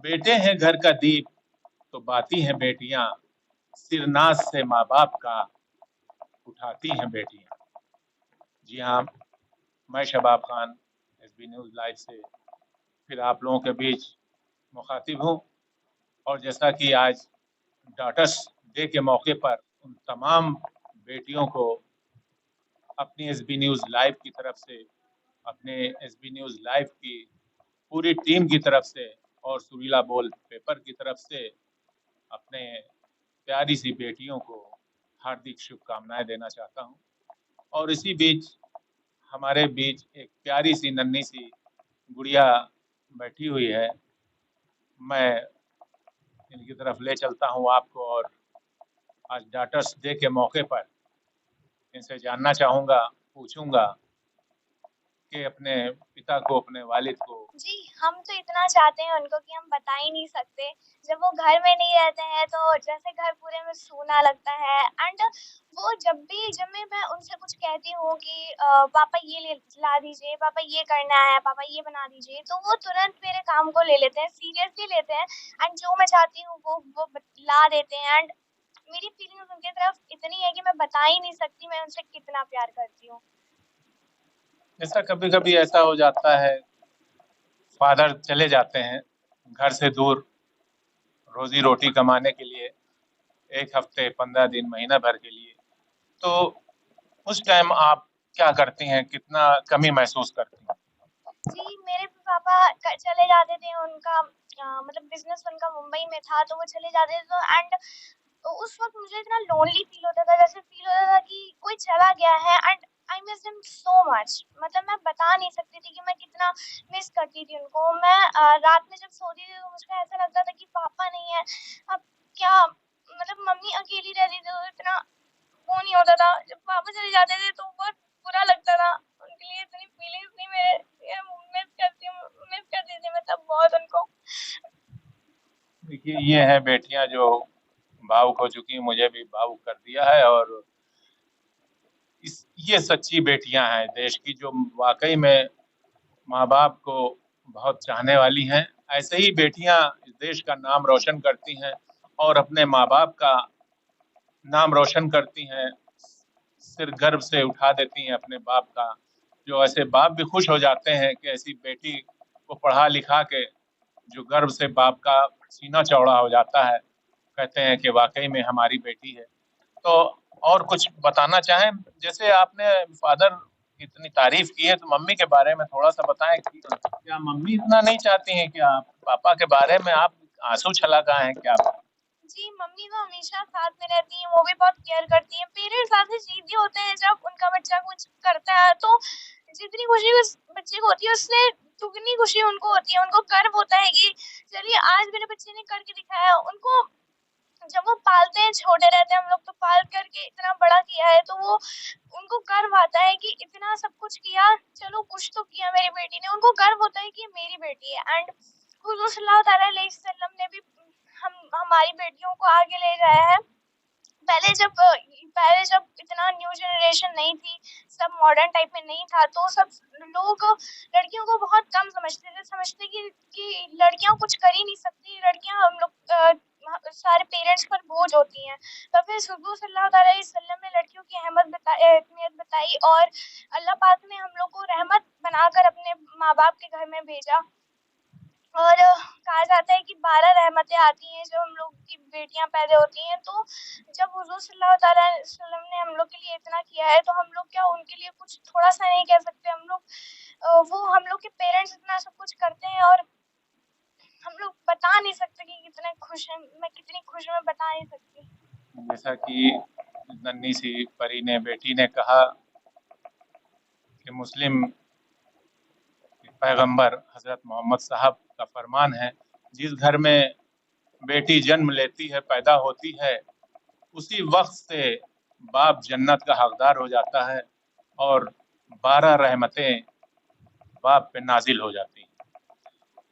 बेटे हैं घर का दीप तो बाती हैं बेटियां, सिरनाज से माँ बाप का उठाती हैं बेटियां। जी हाँ, मैं शबाब खान एसबी न्यूज लाइव से फिर आप लोगों के बीच मुखातिब हूँ। और जैसा कि आज डॉटर्स डे के मौके पर उन तमाम बेटियों को अपनी एसबी न्यूज लाइव की तरफ से, अपने एसबी न्यूज लाइव की पूरी टीम की तरफ से और सुरीला बोल पेपर की तरफ से अपने प्यारी सी बेटियों को हार्दिक शुभकामनाएं देना चाहता हूं। और इसी बीच हमारे बीच एक प्यारी सी नन्ही सी गुड़िया बैठी हुई है। मैं इनकी तरफ ले चलता हूं आपको और आज डॉटर्स डे के मौके पर इनसे जानना चाहूंगा, पूछूंगा कि अपने पिता को, अपने वालिद को। जी, हम तो इतना चाहते हैं उनको कि हम बता ही नहीं सकते। जब वो घर में नहीं रहते हैं तो जैसे घर पूरे में सूना लगता है। एंड वो जब भी मैं उनसे कुछ कहती हूँ कि पापा ये ले ला दीजिए, पापा ये करना है, पापा ये बना दीजिए, तो वो तुरंत मेरे काम को ले लेते हैं, सीरियसली लेते हैं। एंड जो मैं चाहती हूँ ला देते हैं। एंड मेरी फीलिंग्स उनकी तरफ इतनी है कि मैं बता ही नहीं सकती मैं उनसे कितना प्यार करती हूँ। ऐसा कभी कभी ऐसा हो जाता है, फादर चले जाते हैं घर से दूर रोजी रोटी कमाने के लिए, एक हफ्ते, 15 दिन, महीना भर के लिए। तो उस टाइम आप क्या करती हैं, कितना कमी महसूस करती हैं? जी, मेरे पापा चले जाते थे। उनका मतलब बिजनेस उनका मुंबई में था, तो वो चले जाते थे। तो एंड उस वक्त मुझे इतना लोनली फील होता था, जैसे फील होता था कि कोई चला गया है। And I miss him so much. मतलब मैं बता नहीं सकती थी कि मैं कितना मिस करती थी उनको। मैं रात में जब सोती थी तो मुझको ऐसा लगता था कि पापा नहीं है, अब क्या, मतलब मम्मी अकेली रहती थी तो इतना वो नहीं होता था। जब पापा चले जाते थे तो बहुत बुरा लगता था। उनके लिए इतनी फीलिंग्स थी मेरे, ये मिस करती थी मैं तब बहुत उनको। देखिए, ये है बेटियां जो भावुक हो चुकी हैं, मुझे भी भावुक कर दिया है। और ये सच्ची बेटियां हैं देश की, जो वाकई में माँ बाप को बहुत चाहने वाली हैं। ऐसे ही बेटियां इस देश का नाम रोशन करती हैं और अपने माँ बाप का नाम रोशन करती हैं, सिर गर्व से उठा देती हैं अपने बाप का। जो ऐसे बाप भी खुश हो जाते हैं कि ऐसी बेटी को पढ़ा लिखा के, जो गर्व से बाप का सीना चौड़ा हो जाता है, कहते हैं कि वाकई में हमारी बेटी है। तो और कुछ बताना चाहें? जैसे आपने फादर की इतनी तारीफ की है, तो मम्मी के बारे में थोड़ा सा बताएं कि क्या मम्मी इतना नहीं चाहती हैं? क्या पापा के बारे में आप आंसू छला का हैं क्या? जी, मम्मी तो हमेशा साथ में रहती हैं, वो भी बहुत केयर करती हैं। पेरेंट्स ऐसे चीज़ होते हैं जब उनका बच्चा कुछ करता है तो जितनी खुशी उस बच्चे को होती है उससे दुगनी खुशी उनको होती है। उनको गर्व होता है कि चलिए आज मेरे बच्चे ने करके दिखाया। उनको जब वो पालते हैं, छोटे रहते हैं हम लोग तो पाल करके इतना बड़ा किया है, तो वो उनको गर्व आता है कि इतना सब कुछ किया, चलो कुछ तो किया मेरी बेटी ने। उनको गर्व होता है कि ये मेरी बेटी है। एंड हुजूर सल्लल्लाहु अलैहि वसल्लम ने भी हम हमारी बेटियों को आगे ले जाया है। पहले जब इतना न्यू जनरेशन नहीं थी, सब मॉडर्न टाइप में नहीं था, तो सब लोग लड़कियों को बहुत कम समझते थे। समझते कि लड़कियां कुछ कर ही नहीं सकती, लड़कियां हम लोग सारे पेरेंट्स पर बोझ होती हैं। तो फिर हुजूर सल्लल्लाहु अलैहि वसल्लम ने लड़कियों की अहमियत बताई और अल्लाह पाक ने हम लोग को रहमत बनाकर अपने माँ बाप के घर में भेजा। और कहा जाता है कि 12 रहमतें आती हैं जब हम लोग की बेटियां पैदा होती हैं। तो जब हुजूर सल्लल्लाहु अलैहि वसल्लम ने हम लोग के लिए इतना किया है, तो हम लोग क्या उनके लिए कुछ थोड़ा सा नहीं कह सकते। हम लोग वो हम लोग के पेरेंट्स इतना सब कुछ करते हैं और हम लोग बता नहीं सकते कि कितने खुश हैं। मैं कितनी खुश हूँ मैं बता नहीं सकती। जैसा कि नन्ही सी परी ने, बेटी ने कहा कि मुस्लिम पैगंबर हजरत मोहम्मद साहब का फरमान है, जिस घर में बेटी जन्म लेती है, पैदा होती है, उसी वक्त से बाप जन्नत का हकदार हो जाता है और 12 रहमतें बाप पे नाजिल हो जाती हैं।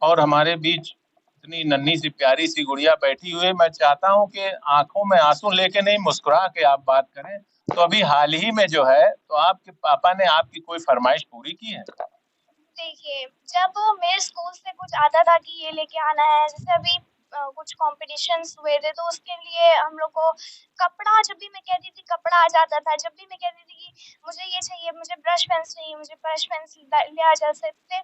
और हमारे बीच इतनी नन्ही सी प्यारी सी गुड़िया बैठी हुई है, मैं चाहता हूँ कि आंखों में आंसू लेके नहीं, मुस्कुरा के आप बात करें। तो अभी हाल ही में जो है, तो आपके पापा ने आपकी कोई फरमाइश पूरी की है? देखिए, जब मेरे स्कूल से कुछ आता था कि ये लेके आना है, जैसे अभी कुछ कॉम्पिटिशन्स हुए थे तो उसके लिए हम लोग को कपड़ा, जब भी मैं कहती थी कपड़ा आ जाता था, जब भी मैं कहती थी कि मुझे ये चाहिए, मुझे ब्रश पेन्स चाहिए, मुझे ब्रश पेन्स ले आ जा सकते,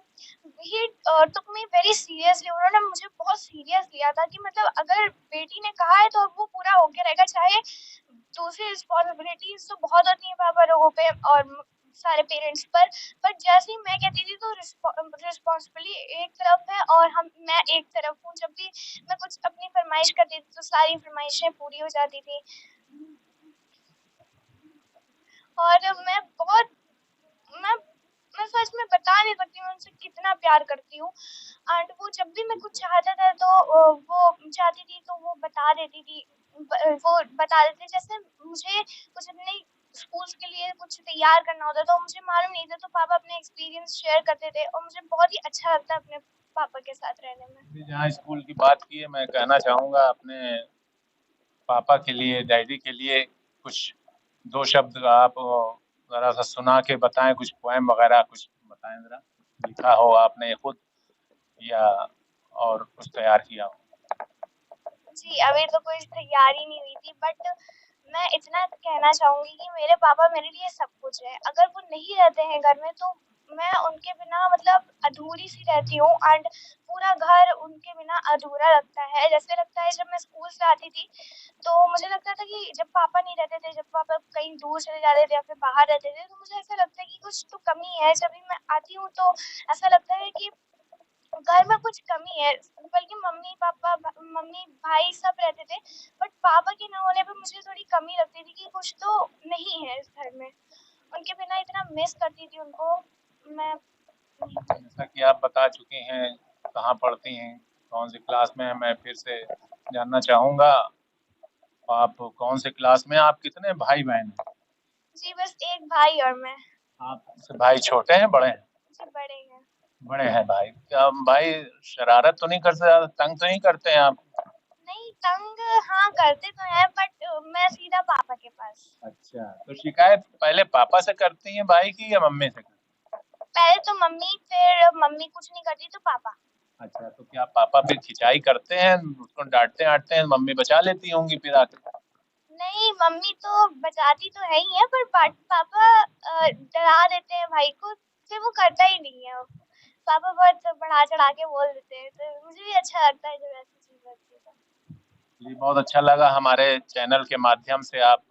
ही टुक मी वेरी सीरियसली। उन्होंने मुझे बहुत सीरियस लिया था कि मतलब अगर बेटी ने कहा है तो अब वो पूरा होके रहेगा, चाहे दूसरी रिस्पॉन्सिबिलिटीज तो बहुत होती है पापा लोगों पे और सारे पेरेंट्स पर जैसे ही मैं कहती थी तो रिस्पॉन्सिबिलिटी एक तरफ है और मैं एक तरफ हूँ। जब भी मैं कुछ अपनी फरमाइश करती थी तो सारी फरमाइशें पूरी हो जाती थी। और मैं मैं सच में बता नहीं सकती मैं उनसे कितना प्यार करती हूँ। एंड वो जब भी मैं कुछ चाहता था तो वो चाहती थी तो वो बता देती थी। वो बता देते, जैसे मुझे कुछ अपने स्कूल्स के लिए कुछ तैयार करना होता तो मुझे मालूम नहीं था तो पापा अपने एक्सपीरियंस शेयर करते थे और मुझे बहुत ही अच्छा लगता है अपने पापा के साथ रहने में। जहाँ स्कूल की बात की है, मैं कहना चाहूँगा अपने पापा के लिए, डैडी के लिए कुछ 2 शब्द आप ज़रा सा सुना के बताएँ, कुछ पोएम वगैरह कुछ बताएँ ज़रा, लिखा हो आपने खुद या और कुछ तैयार किया हो? जी, अभी तो कोई तैयारी नहीं हुई थी, बट मैं इतना कहना चाहूँगी कि मेरे पापा मेरे लिए सब कुछ है। अगर वो नहीं रहते हैं घर में तो मैं उनके बिना मतलब अधूरी-सी रहती हूँ एंड पूरा घर उनके बिना अधूरा लगता है। जैसे लगता है जब मैं स्कूल से आती थी, तो मुझे लगता था कि जब पापा नहीं रहते थे, जब पापा कहीं दूर चले जाते थे या फिर बाहर रहते थे, तो मुझे ऐसा लगता है कि कुछ तो कमी है। जब भी मैं आती हूँ तो ऐसा लगता है कि घर में कुछ कमी है, बल्कि मम्मी भाई सब रहते थे, बट पापा के ना होने पे मुझे थोड़ी कमी लगती थी कि कुछ तो नहीं है इस घर में। उनके बिना इतना मिस करती थी उनको मैं। जैसा कि आप बता चुकी हैं, कहाँ पढ़ती हैं, कौन-सी क्लास में हैं, मैं फिर से जानना चाहूँगा, आप कौन-से क्लास में हैं? आप कितने भाई-बहन हैं? जी, बस एक भाई और मैं। आपसे भाई छोटे हैं, बड़े हैं? जी, बड़े हैं। बड़े हैं भाई। क्या भाई शरारत तो नहीं करते, तंग तो नहीं करते हैं आप? नहीं, तंग हाँ करते तो हैं, बट मैं सीधा पापा के पास। अच्छा, तो शिकायत पहले पापा से करती हैं भाई की या मम्मी से? पहले तो मम्मी, फिर मम्मी कुछ नहीं करती तो पापा। अच्छा, तो क्या पापा फिर खिंचाई करते हैं, उसको डाँटते-वाटते हैं, मम्मी बचा लेती होंगी फिर आके? नहीं, मम्मी तो बचाती तो है ही है, पर पापा डरा देते हैं भाई को, फिर वो करता ही नहीं है। पापा बहुत बढ़ा-चढ़ा के बोल देते हैं, तो मुझे भी अच्छा लगता है जब ऐसी चीज़ होती है तो। जी, बहुत अच्छा लगा हमारे चैनल के माध्यम से आप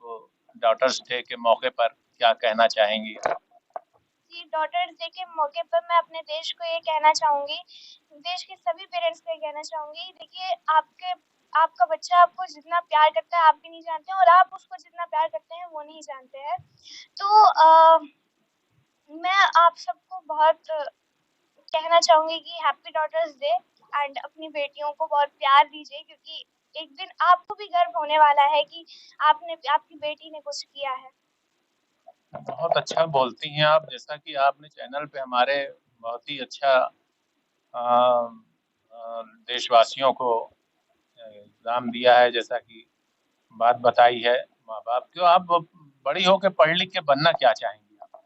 डॉटर्स डे के मौके पर क्या कहना चाहेंगी? जी, डॉटर्स डे के मौके पर मैं अपने देश को ये कहना चाहूँगी, देश के सभी पेरेंट्स को ये कहना चाहूँगी, देखिए आपका बच्चा आपको जितना प्यार करता है आप भी नहीं जानते और आप उसको जितना प्यार करते हैं वो नहीं जानते हैं। तो मैं आप सबको बहुत कहना चाहूँगी कि हैप्पी डॉटर्स डे एंड अपनी बेटियों को बहुत प्यार दीजिए, क्योंकि एक दिन आपको भी गर्व होने वाला है कि आपकी बेटी ने कुछ किया है। बहुत अच्छा बोलती हैं आप, जैसा कि आपने चैनल पे हमारे बहुत ही अच्छा देशवासियों को इल्ज़ाम दिया है, जैसा कि बात बताई है माँ-बाप की। आप बड़ी होके पढ़ लिख के बनना क्या चाहेंगी आप?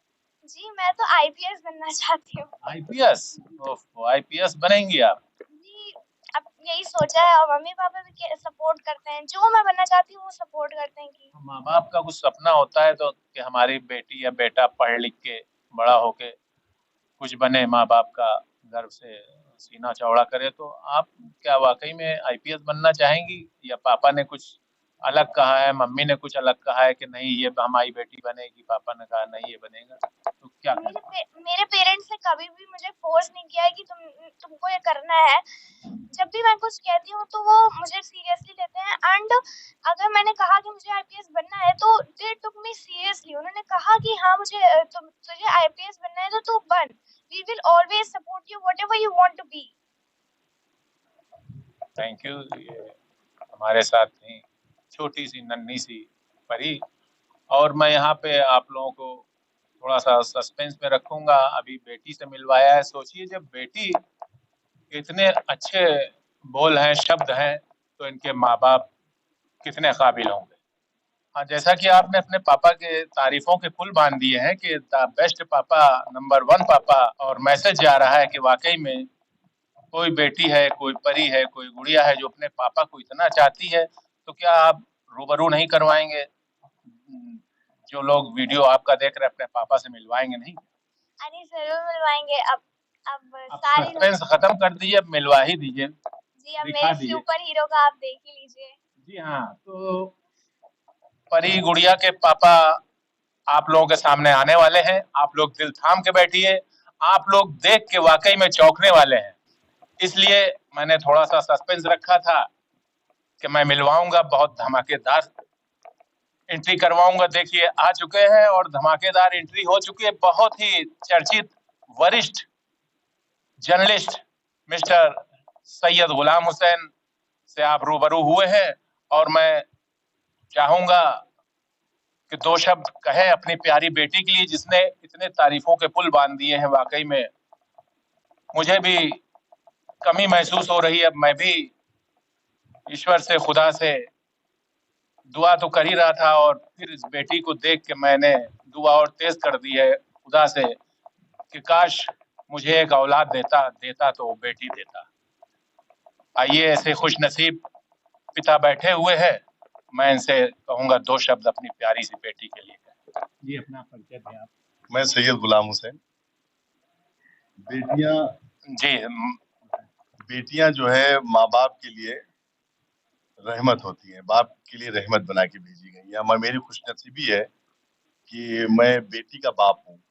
जी, मैं तो आईपीएस बनना चाहती हूँ। आईपीएस? ओफ़ो! आईपीएस बनेंगी आप? जी, अब यही सोचा है और मम्मी-पापा भी के सपोर्ट करते हैं, जो मैं बनना चाहती हूँ वो सपोर्ट करते हैं कि माँ-बाप का कुछ सपना होता है तो कि हमारी बेटी या बेटा पढ़ लिख के बड़ा होके कुछ बने, माँ-बाप का गर्व से सीना चौड़ा करे, तो आप क्या वाक़ई में आईपीएस बनना चाहेंगी या पापा ने कुछ अलग कहा है, मम्मी ने कुछ अलग कहा है कि नहीं ये हमारी बेटी बनेगी, पापा ने कहा नहीं ये बनेगा, तो क्या कहना? मेरे पेरेंट्स ने कभी भी मुझे फ़ोर्स नहीं किया है कि तुमको ये करना है। जब भी मैं कुछ कहती हूँ तो वो मुझे सीरियसली लेते हैं एंड अगर मैंने कहा कि मुझे आईपीएस बनना है तो दे टुक मी सीरियसली। उन्होंने कहा कि हाँ मुझे तुझे आईपीएस बनना है तो तू बन। We will always support you whatever you want to be. Thank you, ये हमारे साथ थी छोटी-सी नन्ही-सी परी और मैं यहाँ पे आप लोगों को थोड़ा-सा सस्पेंस में रखूँगा, अभी बेटी से मिलवाया है, सोचिए जब बेटी इतने अच्छे बोल हैं, शब्द हैं, तो इनके माँ-बाप कितने काबिल होंगे। हाँ, जैसा कि आपने अपने पापा के तारीफों के पुल बांध दिए हैं कि द बेस्ट पापा, नंबर वन पापा, और मैसेज जा रहा है कि वाकई में कोई बेटी है, कोई परी है, कोई गुड़िया है जो अपने पापा को इतना चाहती है, तो क्या आप रूबरू नहीं करवाएंगे? जो लोग वीडियो आपका देख रहे हैं अपने पापा से मिलवाएंगे नहीं? अरे जरूर मिलवाएंगे। अब अब सारी सस्पेंस खत्म कर दीजिए, अब मिलवा ही दीजिए, जी, अब दिखा मेरे दीजिए। सुपर हीरो का आप देख ही लीजिए। जी हाँ, तो परी गुड़िया के पापा आप लोगों के सामने आने वाले हैं। आप लोग दिल थाम के बैठिए, आप लोग देख के वाकई में चौंकने वाले हैं। इसलिए मैंने थोड़ा सा सस्पेंस रखा था कि मैं मिलवाऊंगा, बहुत धमाकेदार एंट्री करवाऊंगा। देखिए आ चुके हैं और धमाकेदार एंट्री हो चुकी है। बहुत ही चर्चित वरिष्ठ जर्नलिस्ट मिस्टर सैयद गुलाम हुसैन से आप रूबरू हुए हैं, और मैं चाहूंगा कि दो शब्द कहे अपनी प्यारी बेटी के लिए जिसने इतने तारीफों के पुल बांध दिए हैं। वाकई में मुझे भी कमी महसूस हो रही है। मैं भी ईश्वर से, खुदा से दुआ तो कर ही रहा था, और फिर इस बेटी को देख के मैंने दुआ और तेज कर दी है खुदा से कि काश मुझे एक औलाद देता देता तो वो बेटी देता। आइए, ऐसे खुश नसीब पिता बैठे हुए हैं, मैं इनसे कहूंगा दो शब्द अपनी प्यारी सी बेटी के लिए। जी, अपना परिचय दें आप। मैं सैयद गुलाम हुसैन। बेटियां जी, बेटियां जो है माँ बाप के लिए रहमत होती हैं, बाप के लिए रहमत बना के भेजी गई। या मेरी खुशनसीबी है कि मैं बेटी का बाप हूँ।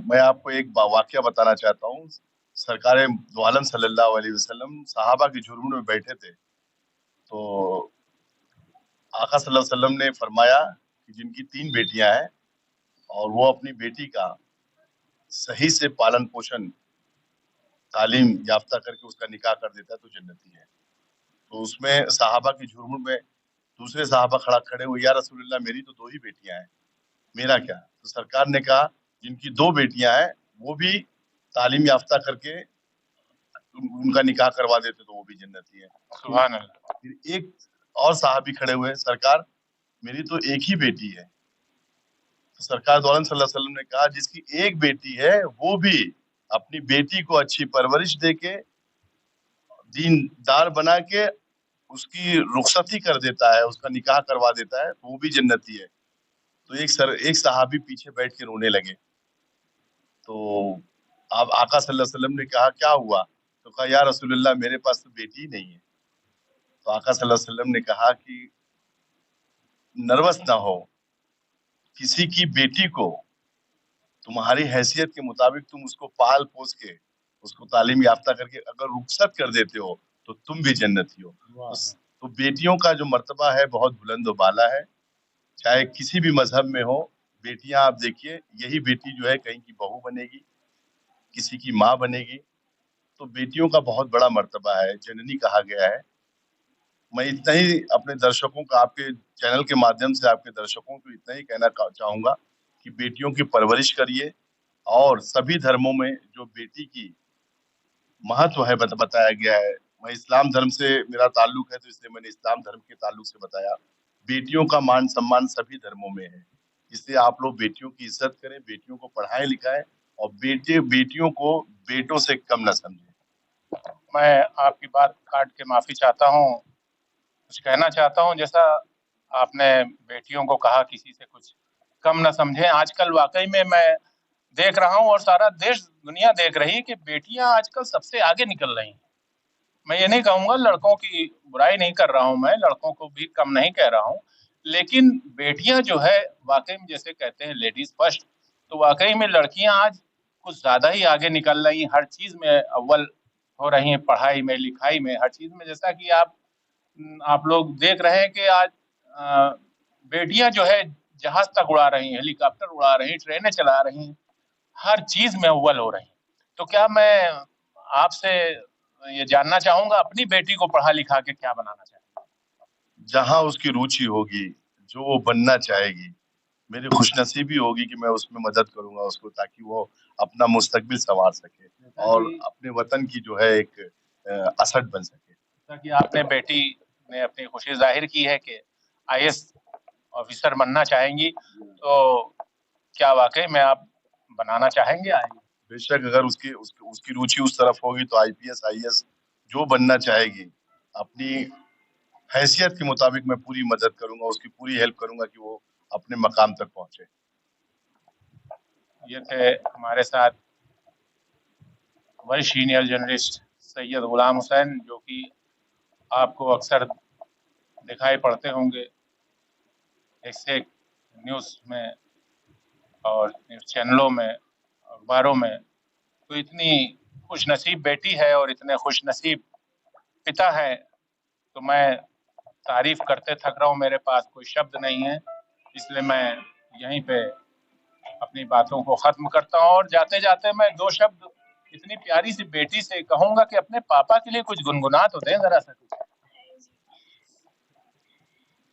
मैं आपको एक वाकया बताना चाहता हूँ। सरकार दो आलम सल्लल्लाहु अलैहि वसल्लम सहाबा के झुरमुट में बैठे थे, तो आका सल्लल्लाहु अलैहि वसल्लम ने फरमाया कि जिनकी 3 बेटियां हैं और वो अपनी बेटी का सही से पालन पोषण तालीम याफ्ता करके उसका निकाह कर देता है तो जन्नती है। तो उसमें सहाबा की झुरमुट में दूसरे सहाबा खड़े हुए, या रसूलुल्लाह मेरी तो 2 ही बेटियां हैं, मेरा क्या? तो सरकार ने कहा जिनकी 2 बेटियां हैं वो भी तालीम याफ्ता करके उनका निकाह करवा देते तो वो भी जन्नती है। सुभान अल्लाह। फिर एक और साहबी खड़े हुए, सरकार मेरी तो एक ही बेटी है। तो सरकार दो आलम सल्लल्लाहु अलैहि वसल्लम ने कहा जिसकी एक बेटी है वो भी अपनी बेटी को अच्छी परवरिश देके दीनदार बना के उसकी रुखसती कर देता है, उसका निकाह करवा देता है तो वो भी जन्नती है। तो एक सहाबी पीछे बैठ के रोने लगे। तो अब आका सल्लल्लाहु अलैहि वसल्लम ने कहा क्या हुआ? तो कहा या रसूलुल्लाह मेरे पास तो बेटी ही नहीं है। तो आका सल्लल्लाहु अलैहि वसल्लम ने कहा कि नर्वस ना हो, किसी की बेटी को तुम्हारी हैसियत के मुताबिक तुम उसको पाल पोस के उसको तालीम याफ्ता करके अगर रुखसत कर देते हो तो तुम भी जन्नती हो। तो बेटियों का जो मर्तबा है बहुत बुलंद व बाला है, चाहे किसी भी मजहब में हो। बेटियां आप देखिए, यही बेटी जो है कहीं की बहू बनेगी, किसी की माँ बनेगी। तो बेटियों का बहुत बड़ा मर्तबा है, जननी कहा गया है। मैं इतना ही अपने दर्शकों का, आपके चैनल के माध्यम से आपके दर्शकों को इतना ही कहना चाहूंगा कि बेटियों की परवरिश करिए, और सभी धर्मों में जो बेटी की महत्व है बताया गया है। मैं इस्लाम धर्म से मेरा ताल्लुक है तो इसलिए मैंने इस्लाम धर्म के ताल्लुक से बताया। बेटियों का मान सम्मान सभी धर्मों में है, इसलिए आप लोग बेटियों की इज्जत करें, बेटियों को पढ़ाएं लिखाएं, और बेटियों को बेटों से कम न समझें। मैं आपकी बात काट के माफी चाहता हूँ, कुछ कहना चाहता हूँ। जैसा आपने बेटियों को कहा किसी से कुछ कम न समझें, आजकल वाकई में मैं देख रहा हूँ और सारा देश दुनिया देख रही है कि बेटियां आजकल सबसे आगे निकल रही हैं। मैं ये नहीं कहूंगा, लड़कों की बुराई नहीं कर रहा हूं, मैं लड़कों को भी कम नहीं कह रहा हूं, लेकिन बेटियां जो है वाकई में जैसे कहते हैं लेडीज फर्स्ट, तो वाकई में लड़कियां आज कुछ ज्यादा ही आगे निकल रही हैं, हर चीज में अव्वल हो रही हैं, पढ़ाई में, लिखाई में, हर चीज में। जैसा कि आप लोग देख रहे हैं कि आज बेटियां जो है जहाज तक उड़ा रही हैं, हेलीकॉप्टर उड़ा रही हैं, ट्रेनें चला रही हैं, हर चीज में अव्वल हो रही हैं। तो क्या मैं आपसे ये जानना चाहूंगा, अपनी बेटी को पढ़ा लिखा के क्या बनाना चाहेंगे? जहां उसकी रुचि होगी, जो वो बनना चाहेगी, मेरी खुशनसीबी होगी कि मैं उसमें मदद करूंगा उसको, ताकि वो अपना मुस्तकबिल संवार सके और अपने वतन की जो है एक असद बन सके। जैसा कि आपने बेटी ने अपनी खुशी जाहिर की है कि आईएएस ऑफिसर बनना चाहेंगी, तो क्या वाकई में आप बनाना चाहेंगे आगे? बेशक अगर उसकी रुचि उस तरफ होगी तो आईपीएस आईएएस जो बनना चाहेगी, अपनी हैसियत के मुताबिक मैं पूरी मदद करूंगा, उसकी पूरी हेल्प करूंगा कि वो अपने मकाम तक पहुंचे। ये थे हमारे साथ वरिष्ठ सीनियर जर्नलिस्ट सैयद गुलाम हुसैन, जो कि आपको अक्सर दिखाई पड़ते होंगे एक न्यूज़ में और न्यूज़ चैनलों में, अखबारों में। तो इतनी खुशनसीब बेटी है और इतने खुशनसीब पिता है, तो मैं तारीफ करते थक रहा हूँ, मेरे पास कोई शब्द नहीं है, इसलिए मैं यहीं पे अपनी बातों को ख़त्म करता हूँ। और जाते जाते मैं 2 शब्द इतनी प्यारी सी बेटी से कहूँगा कि अपने पापा के लिए कुछ गुनगुना तो दें ज़रा सा कुछ।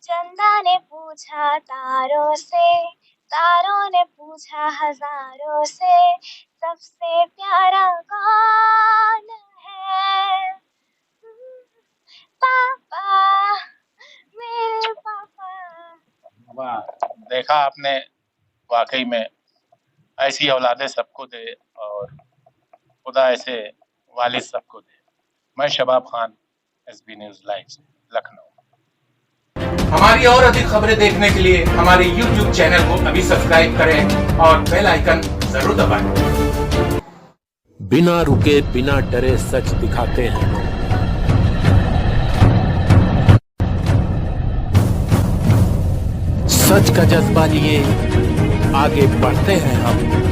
चंदा ने पूछा तारों से, तारों ने पूछा हजारों से, सबसे प्यारा कौन है? पापा, मेरे पापा। वाह, देखा आपने, वाकई में ऐसी औलादें सबको दे और खुदा ऐसे वालिद सबको दे। मैं शबाब खान, एसबी न्यूज़ लाइव से लखनऊ। हमारी और अधिक खबरें देखने के लिए हमारे YouTube चैनल को अभी सब्सक्राइब करें और बेल आइकन जरूर दबाएं। बिना रुके बिना डरे सच दिखाते हैं। सच का जज्बा लिए आगे बढ़ते हैं हम।